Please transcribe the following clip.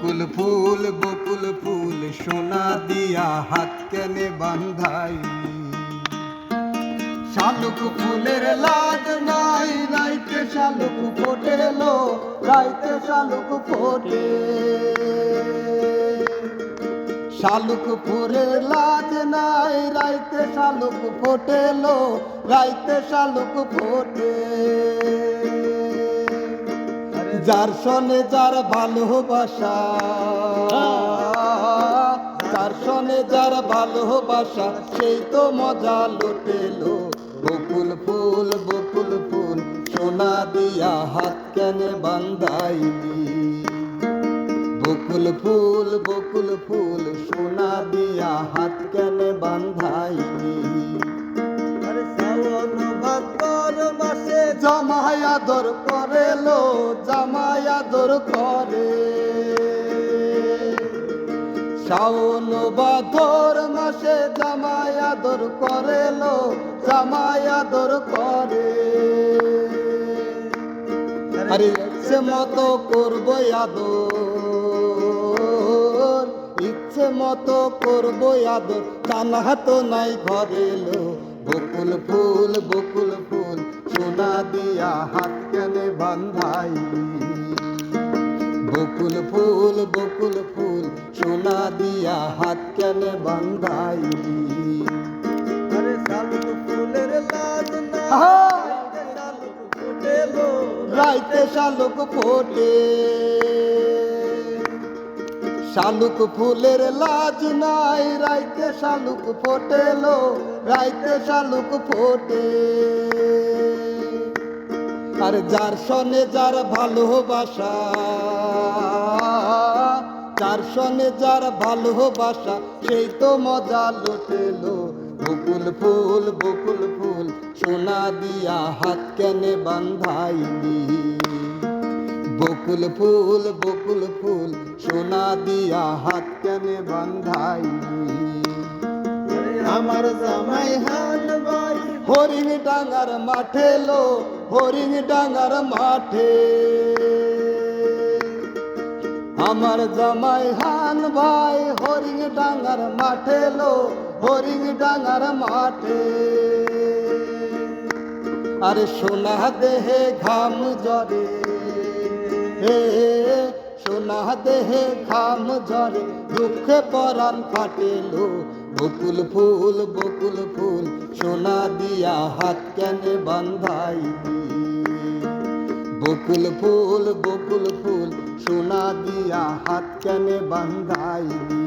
বকুল ফুল সোনা দিয়া হাত কেনে বান্ধাই। শালুক ফুলের লাজ নাই, রাইতে শালুক ফোটেলো, রাইতে শালুক ফোটে। শালুক ফুলের লাজ নাই, রাইতে শালুক ফোটেলো, রাইতে শালুক ফোটে। যার সনে যার ভালোবাসা, যার সনে যার ভালোবাসা, সেই তো মজা লুটেলো। বকুল ফুল সোনা দিয়া হাত কেনে বান্ধাইলি। বকুল ফুল সোনা দিয়া হাত কেনে বান্ধাইলি। জামাই আদর করে লো, জামাই আদর করে। শ্রাবণ ভাদর মাসে জামাই আদর করে লো, জামাই আদর করে। আরে ইচ্ছে মতো করবো আদর, ইচ্ছে মতো করবো আদর, জানা তো নাই ঘরে লো। বকুল ফুল সোনা দিয়া হাত কেনে বান্ধাইলি। বকুল ফুল সোনা দিয়া হাত কেনে বান্ধাইলি। আরে শালুক ফুলের লাজ নাই, শালুক ফোটেলো, রাইতে শালুক ফোটে। শালুক ফুলের লাজ নাই, রাইতে শালুক ফোটেলো, রাইতে শালুক ফোটে। আর যার সনে যার ভালোবাসা, যার সনে যার ভালোবাসা, সেই তো মজা লুটেলো। বকুল ফুল সোনা দিয়া হাত কেনে বান্ধাইলি। বকুল ফুল সোনা দিয়া হাত কেনে বান্ধাইলি। আমার জামাই হান ভাই হরিণ ডাঙ্গার মাঠে লো, হরিণ ডাঙ্গার মাঠে। আমার জামাই হান ভাই হরিণ ডাঙ্গার মাঠে লো, হরিণ ডাঙ্গার মাঠে। আরে সোনা দেহে ঘাম ঝরে, সোনা দেহে ঘাম ঝরে, দুঃখে পরাণ ফাটেলো। বকুল ফুল সোনা দিয়া হাত কেনে বান্ধাইলি। বকুল ফুল সোনা দিয়া হাত কেনে বান্ধাইলি।